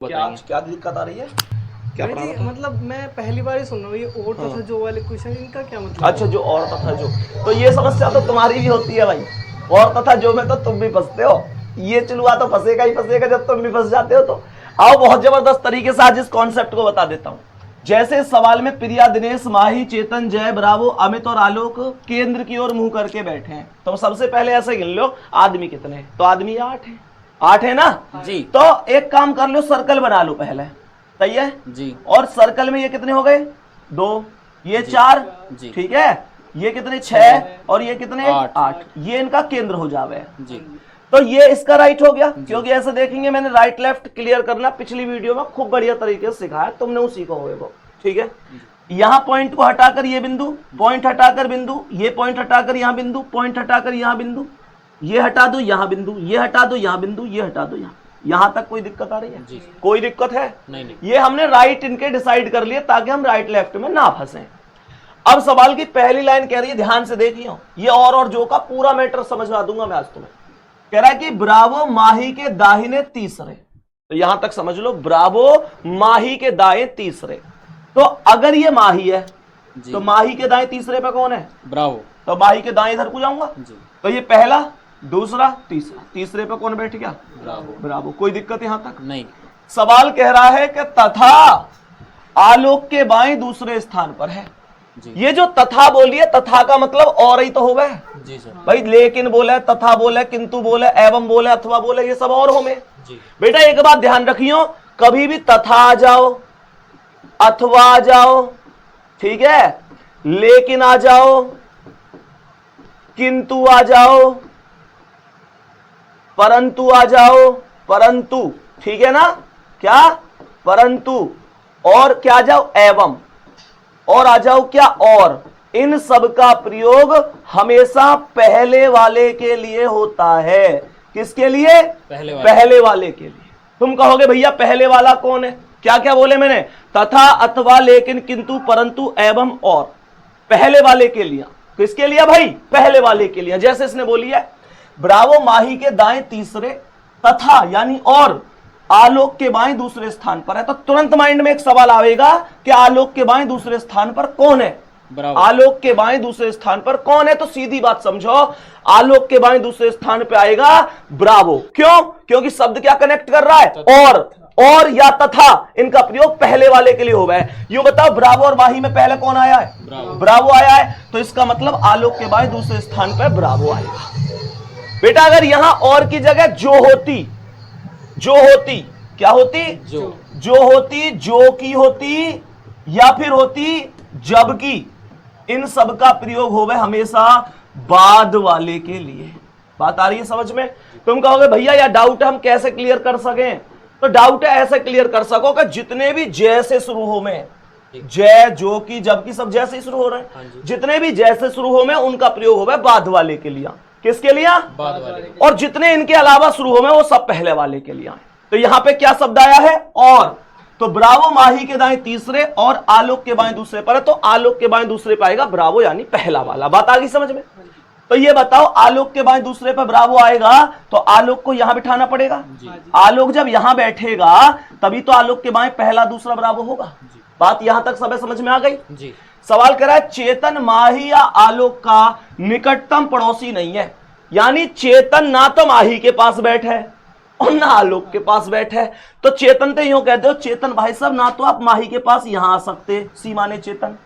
क्या दिक्कत आ रही है? क्या नहीं जी, मतलब मैं पहली बार ही सुन रहा हूँ ये और तथा जो वाले क्वेश्चन, इनका क्या मतलब? अच्छा, जो और तथा जो, तो ये समस्या तो तुम्हारी भी होती है भाई। और तथा जो में तो तुम भी फंसते हो। ये चुलवा तो फंसेगा ही फंसेगा जब तुम भी फंस जाते हो। तो आओ बहुत जबरदस्त तरीके से आज इस कॉन्सेप्ट को बता देता हूं। जैसे इस सवाल में प्रिया, दिनेश, माही, चेतन, जय, ब्रावो, अमित और आलोक केंद्र की ओर मुंह करके बैठे हैं। तो सबसे पहले ऐसे गिन लो आदमी कितने हैं। तो आदमी 8 है। 8 है ना जी। तो एक काम कर लो, सर्कल बना लो पहले। सही है जी। और सर्कल में ये कितने हो गए? 2, ये 4, जी। ठीक है। ये कितने? 6 और ये कितने? 8। ये इनका केंद्र हो जावे। जी। तो ये इसका राइट हो गया, क्योंकि ऐसे देखेंगे मैंने राइट लेफ्ट क्लियर करना पिछली वीडियो में खूब बढ़िया तरीके से सिखाया, तुमने उसी को होगा वो, ठीक है। यहां पॉइंट को हटाकर ये बिंदु, पॉइंट हटाकर बिंदु, ये पॉइंट हटाकर यहां बिंदु, पॉइंट हटाकर यहां बिंदु, ये हटा दो यहां बिंदु, ये हटा दो यहां बिंदु, ये हटा दो यहां तक। कोई दिक्कत आ रही है? जी। कोई दिक्कत है? नहीं। ये हमने राइट इनके डिसाइड कर लिए ताकि हम राइट लेफ्ट में ना फंसे। अब सवाल की पहली लाइन कह रही है, ध्यान से देखिए, ये और जो का पूरा मैटर समझवा दूंगा मैं आज तुम्हें। कह रहा है कि ब्रावो माही के दाहिने तीसरे। तो यहां तक समझ लो, ब्रावो माही के दाएं तीसरे। तो अगर ये माही है तो माही के दाएं तीसरे पे कौन है? ब्रावो। तो माही के दाएं इधर को जाऊंगा। तो ये पहला, दूसरा, तीसरा, तीसरे पे कौन बैठ गया? ब्रावो। ब्रावो। कोई दिक्कत यहां तक? नहीं। सवाल कह रहा है कि तथा आलोक के बाएं दूसरे स्थान पर है। जी। ये जो तथा बोलिए, तथा का मतलब और ही तो हो गए जी सर। भाई। लेकिन बोले, तथा बोले, किंतु बोले, एवं बोले, अथवा बोले, ये सब और हो में। जी। बेटा एक बात ध्यान रखियो, कभी भी तथा आ जाओ, अथवा आ जाओ, ठीक है, लेकिन आ जाओ, किंतु आ जाओ, परंतु आ जाओ, परंतु, ठीक है ना, क्या? परंतु, और क्या आ जाओ? एवं, और आ जाओ क्या? और। इन सब का प्रयोग हमेशा पहले वाले के लिए होता है। किसके लिए? पहले वाले के लिए। तुम कहोगे भैया पहले वाला कौन है? क्या क्या बोले मैंने? तथा, अथवा, लेकिन, किंतु, परंतु, एवं, और। पहले वाले के लिए। किसके लिए भाई? पहले वाले के लिए। जैसे इसने बोली है, ब्रावो माही के दाएं तीसरे तथा यानी और आलोक के बाएं दूसरे स्थान पर है। तो तुरंत माइंड में एक सवाल आएगा कि आलोक के बाएं दूसरे स्थान पर कौन है? आलोक के बाएं दूसरे स्थान पर कौन है? तो सीधी बात समझो, आलोक के बाएं दूसरे स्थान पर आएगा ब्रावो। क्यों? क्योंकि शब्द क्या कनेक्ट कर रहा है? और या तथा, इनका प्रयोग पहले वाले के लिए हो गया है। यूं बताओ, ब्रावो और माही में पहले कौन आया है? ब्रावो आया है। तो इसका मतलब आलोक के बाएं दूसरे स्थान पर ब्रावो आएगा। बेटा अगर यहां और की जगह जो होती, क्या होती? जो होती, जो की होती, या फिर होती जबकि, इन सब का प्रयोग होवे हमेशा बाद वाले के लिए। बात आ रही है समझ में? तुम कहोगे भैया या डाउट है, हम कैसे क्लियर कर सकें? तो डाउट है ऐसे क्लियर कर सको कि जितने भी जय से शुरू हो में, जय, जो की, जबकि सब जैसे ही शुरू हो रहे हैं, जितने भी जैसे शुरू हो में उनका प्रयोग होवे बाद वाले के लिए। किसके लिए? बाद वाले। और जितने इनके अलावा शुरू हो में वो सब पहले वाले के लिए। तो यहां पे क्या शब्द आया है? और। तो ब्रावो माही के दाएं तीसरे और आलोक के बाएं दूसरे पर है। तो आलोक के बाएं दूसरे पर आएगा ब्रावो यानी पहला वाला। बात आ गई समझ में? तो ये बताओ, आलोक के बाएं दूसरे पर ब्रावो आएगा तो आलोक को यहां बिठाना पड़ेगा। आलोक जब यहां बैठेगा तभी तो आलोक के बाएं पहला दूसरा ब्रावो होगा। बात यहां तक सब समझ में आ गई? जी। सवाल कर रहा है, चेतन माही या आलोक का निकटतम पड़ोसी नहीं है। यानी चेतन ना तो माही के पास बैठा है और ना आलोक के पास बैठा है। तो चेतन तो यूं कहते हो, चेतन भाई साहब ना तो आप माही के पास यहां आ सकते, सीमा ने चेतन,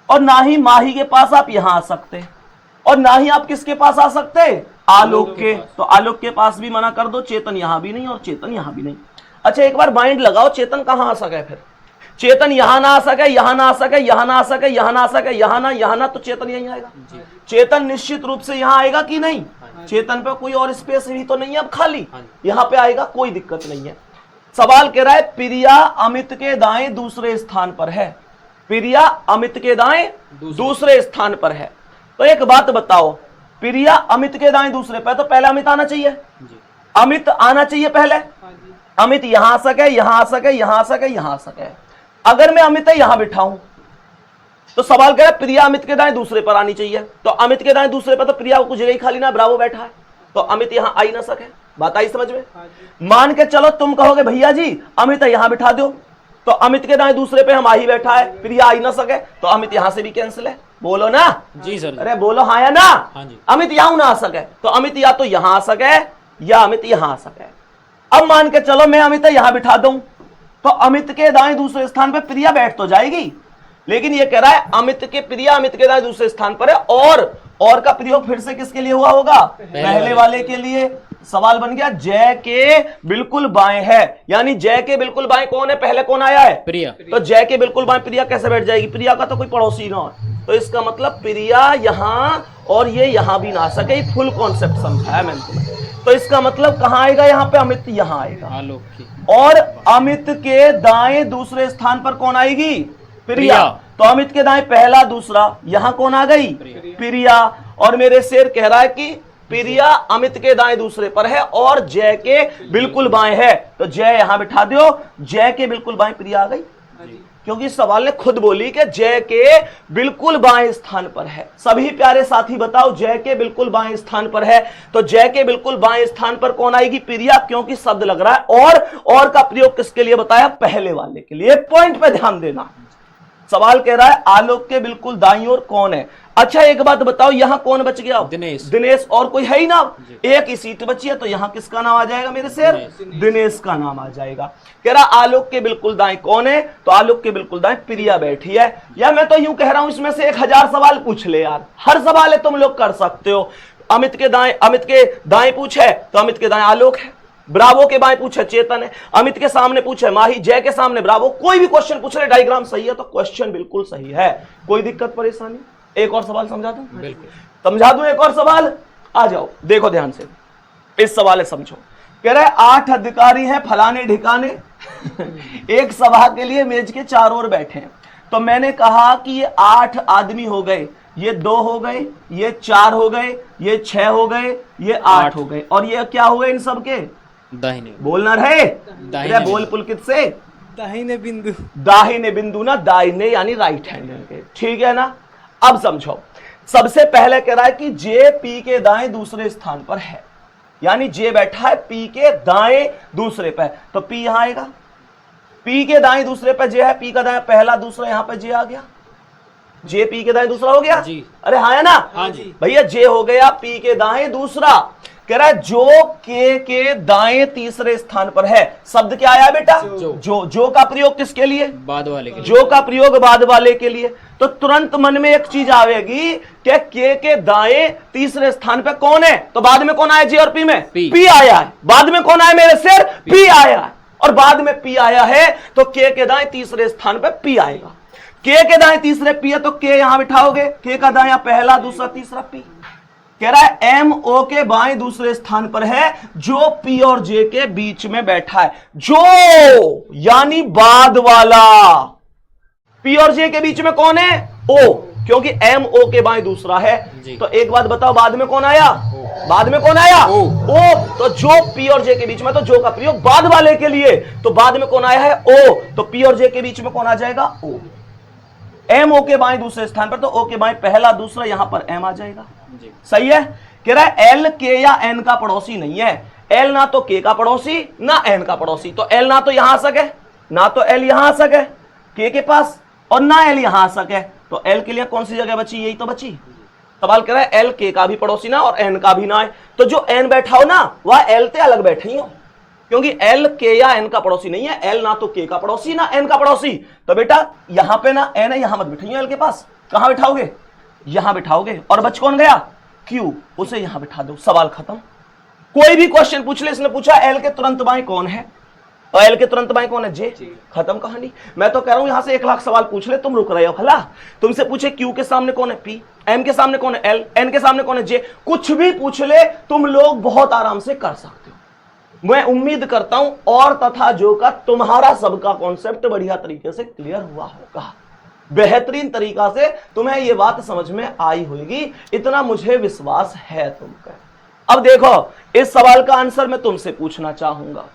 और ना ही माही के पास आप यहां आ सकते, और ना ही आप किसके पास आ सकते? आलोक के। तो आलोक के पास भी मना कर दो, चेतन यहां भी नहीं और चेतन यहां भी नहीं। अच्छा एक बार माइंड लगाओ, चेतन कहां आ सके? फिर चेतन यहां ना आ सके, यहां ना आ सके, यहां ना आ सके, यहां ना आ सके, यहां ना, तो चेतन यहीं आएगा। चेतन निश्चित रूप से यहां आएगा कि नहीं? चेतन पे कोई और स्पेस भी तो नहीं है अब खाली, यहां पे आएगा, कोई दिक्कत नहीं है। सवाल कह रहा है, प्रिया अमित के दाएं दूसरे स्थान पर है। प्रिया अमित के दाएं दूसरे स्थान पर है। तो एक बात बताओ, प्रिया अमित के दाएं दूसरे पर, तो पहले अमित आना चाहिए। अमित आना चाहिए पहले। अमित यहां आ सके, यहां आ सके, यहां आ सके, यहां आ सके। अगर मैं अमित यहां बिठाऊं तो सवाल कह रहा है प्रिया अमित के दाएं दूसरे पर आनी चाहिए। तो अमित के दाएं दूसरे पर तो प्रिया को जगह ही खाली ना, ब्रावो बैठा है, तो अमित यहां आ ही ना सके। बात आई समझ में? हाँ जी। मान के चलो तुम कहोगे भैया जी अमित यहां बिठा दो, तो अमित के दाएं दूसरे पे हम आ ही बैठा है, प्रिया आ ही ना सके, तो अमित यहां से भी कैंसिल है। बोलो ना जी सर। अरे बोलो हाँ या ना। हाँ जी। अमित यहां ना आ सके तो अमित या तो यहां आ सके या अमित यहां आ सके। अब मान के चलो मैं अमित यहां बिठा दूं, तो अमित के दाएं दूसरे स्थान पर प्रिया बैठ तो जाएगी, लेकिन ये कह रहा है अमित के दाएं दूसरे स्थान पर है, और का प्रयोग फिर से किसके लिए हुआ होगा? पहले वाले के लिए। सवाल बन गया जय के बिल्कुल बाएं है, यानी जय के बिल्कुल बाएं कौन है? पहले कौन आया है? प्रिया। तो जय के बिल्कुल बाएं प्रिया कैसे बैठ जाएगी? प्रिया का तो कोई पड़ोसी ना हो, तो इसका मतलब प्रिया यहां और ये यहां भी ना आ सके। फुल कॉन्सेप्ट समझाया मैंने तुम्हें। तो इसका मतलब कहां आएगा? यहां पे अमित यहां आएगा, आलोक की। और अमित के दाएं दूसरे स्थान पर कौन आएगी? प्रिया। तो अमित के दाएं पहला दूसरा, यहां कौन आ गई? प्रिया। और मेरे शेर कह रहा है कि प्रिया अमित के दाएं दूसरे पर है और जय के बिल्कुल बाएं है, तो जय यहां बिठा दो, जय के बिल्कुल बाएं प्रिया आ गई, क्योंकि सवाल ने खुद बोली कि जय के बिल्कुल बाएं स्थान पर है। सभी प्यारे साथी बताओ जय के बिल्कुल बाएं स्थान पर है, तो जय के बिल्कुल बाएं स्थान पर कौन आएगी? प्रिया, क्योंकि शब्द लग रहा है और का प्रयोग किसके लिए बताया? पहले वाले के लिए। पॉइंट पे ध्यान देना। सवाल कह रहा है आलोक के बिल्कुल दाईं ओर कौन है? अच्छा एक बात बताओ, यहां कौन बच गया? दिनेश। और कोई है ही ना, एक ही सीट बची है, तो यहां किसका नाम आ जाएगा मेरे शेर? दिनेश का नाम आ जाएगा। कह रहा आलोक के बिल्कुल दाएं कौन है? तो आलोक के बिल्कुल दाएं प्रिया बैठी है। या मैं तो यूं कह रहा हूं इसमें से 1000 सवाल पूछ ले यार, हर सवाल है तुम लोग कर सकते हो। अमित के दाएं पूछे तो अमित के दाएं आलोक है, ब्रावो के बाएं पूछे चेतन है, अमित के सामने पूछे माही, जय के सामने ब्रावो। कोई भी क्वेश्चन पूछ रहे, डायग्राम सही है तो क्वेश्चन बिल्कुल सही है। कोई दिक्कत परेशानी? एक और सवाल समझा दूं? बिल्कुल समझा दूं एक और सवाल? आ जाओ देखो ध्यान से, इस सवाल है समझो। कह रहे 8 अधिकारी हैं फलाने ठिकाने एक सभा के लिए मेज के चारों ओर बैठे हैं। तो मैंने कहा कि ये 8 आदमी हो गए, ये 2 हो गए, ये 4 हो गए, ये 6 हो गए, ये 8 हो गए, और ये क्या हुए इन सब के? दाहिने। बोलना रहे दाहिने बोल पुलकित से। दाहिने बिंदु। दाहिने बिंदु ना, दाहिने यानी राइट हैंड के, ठीक है ना? अब समझो, सबसे पहले कह रहा है कि जे पी के दाएं दूसरे स्थान पर है, यानी जे बैठा है पी के दाएं दूसरे पर, तो पी यहां आएगा। पी के दाएं दूसरे पर जे है, पी का दाएं पहला दूसरा, यहां पर जे आ गया, जे पी के दाएं दूसरा हो गया जी। अरे हाँ है ना? हाँ जी भैया जे हो गया पी के दाएं दूसरा। कह रहा है जो के दाएं तीसरे स्थान पर है, शब्द क्या आया बेटा? जो का प्रयोग किसके लिए? बाद वाले के लिए। जो का प्रयोग बाद वाले के लिए। तो तुरंत मन में एक चीज आवेगी कि के दाएं तीसरे स्थान पे कौन है? तो बाद में कौन आया जे और पी में? पी आया है। बाद में कौन आया मेरे सिर? पी आया है। और बाद में पी आया है तो के दाएं तीसरे स्थान पे पी आएगा। के दाएं तीसरे पी है तो के यहां बिठाओगे, के का दाएं पहला दूसरा तीसरा पी। कह रहा है एम ओ के बाएं दूसरे स्थान पर है, जो पी और जे के बीच में बैठा है। जो यानी बाद वाला, पी और जे के बीच में कौन है? ओ, क्योंकि एम ओ के बाएं दूसरा है। तो एक बात बताओ, बाद में कौन आया? बाद में कौन आया? ओ। तो जो पी और जे के बीच में, तो जो का प्रयोग बाद वाले के लिए, तो बाद में कौन आया है? ओ। तो पी और जे के बीच में कौन आ जाएगा? ओ। एम ओ के बाएं दूसरे स्थान पर, तो ओ के बाएं पहला दूसरा, यहां पर एम आ जाएगा। सही है? कह रहा है एल के या एन का पड़ोसी नहीं है। एल ना तो के का पड़ोसी ना एन का पड़ोसी, तो एल ना तो यहां आ सके, ना तो एल यहां आ सके के पास, और ना एल यहां आ सके। तो एल के लिए कौन सी जगह बची? यही तो बची। सवाल कह रहा है एल के का भी पड़ोसी ना और एन का भी ना है, तो जो एन बैठा हो ना वह एल से अलग बैठे ही हो, क्योंकि एल के या एन का पड़ोसी नहीं है। एल ना तो के का पड़ोसी ना एन का पड़ोसी, तो बेटा यहां पे ना एन है, यहां मत बिठाइए एल के पास। कहां बिठाओगे? यहां बिठाओगे। और बच कौन गया? क्यू, उसे यहां बिठा दो, सवाल खत्म। कोई भी क्वेश्चन पूछ ले, इसने पूछा एल के तुरंत बाएं कौन है, और एल के तुरंत बाएं कौन है? जे। खत्म कहानी। मैं तो कह रहा हूं यहां से 1 लाख सवाल पूछ ले, तुम रुक रहे हो खला। तुमसे पूछे क्यू के सामने कौन है? पी। एम के सामने कौन है? एल। एन के सामने कौन है? जे। कुछ भी पूछ ले, तुम लोग बहुत आराम से कर सकते हो। मैं उम्मीद करता हूं और तथा जो का तुम्हारा सबका कॉन्सेप्ट बढ़िया तरीके से क्लियर हुआ होगा, बेहतरीन तरीका से तुम्हें यह बात समझ में आई होगी, इतना मुझे विश्वास है तुम पर। अब देखो, इस सवाल का आंसर मैं तुमसे पूछना चाहूंगा।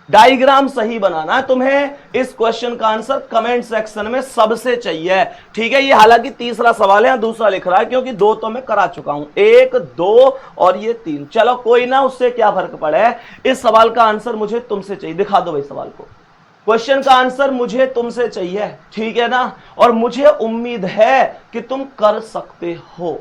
डायग्राम सही बनाना है तुम्हें। इस क्वेश्चन का आंसर कमेंट सेक्शन में सबसे चाहिए, ठीक है। ये हालांकि तीसरा सवाल है, दूसरा लिख रहा है क्योंकि 2 तो मैं करा चुका हूं, 1 2 और ये 3। चलो कोई ना, उससे क्या फर्क पड़े। इस सवाल का आंसर मुझे तुमसे चाहिए। दिखा दो भाई सवाल को। क्वेश्चन का आंसर मुझे तुमसे चाहिए, ठीक है ना। और मुझे उम्मीद है कि तुम कर सकते हो,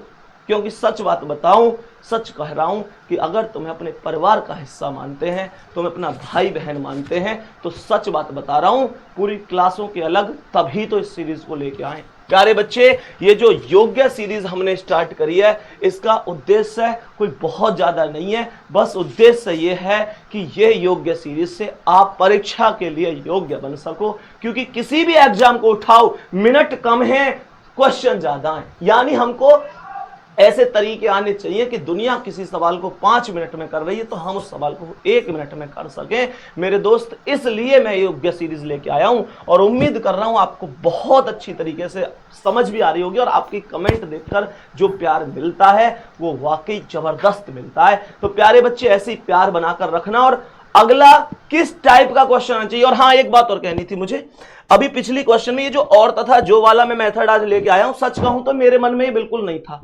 क्योंकि सच बात बताऊं, सच कह रहा हूं कि अगर तुम्हें अपने परिवार का हिस्सा मानते हैं, तुम्हें अपना भाई बहन मानते हैं, तो सच बात बता रहा हूं, पूरी क्लासों के अलग तभी तो इस सीरीज को लेके आए। प्यारे बच्चे, ये जो योग्य सीरीज हमने स्टार्ट करी है, इसका उद्देश्य कोई बहुत ज्यादा नहीं है। बस उद्देश्य ये है कि ये योग्य सीरीज से आप परीक्षा के लिए योग्य बन सको, क्योंकि किसी भी एग्जाम को उठाओ, मिनट कम है, क्वेश्चन ज्यादा है। यानी हमको ऐसे तरीके आने चाहिए कि दुनिया किसी सवाल को 5 मिनट में कर रही है तो हम उस सवाल को 1 मिनट में कर सकें। मेरे दोस्त, इसलिए मैं योग्य सीरीज लेके आया हूं और उम्मीद कर रहा हूं आपको बहुत अच्छी तरीके से समझ भी आ रही होगी। और आपकी कमेंट देखकर जो प्यार मिलता है वो वाकई जबरदस्त मिलता है। तो प्यारे बच्चे, ऐसे ही प्यार बनाकर रखना। और अगला किस टाइप का क्वेश्चन आना चाहिए। और हाँ, एक बात और कहनी थी मुझे। अभी पिछली क्वेश्चन में ये जो और तथा जो वाला मैं मेथड आज लेके आया हूं, सच कहूं तो मेरे मन में ये बिल्कुल नहीं था।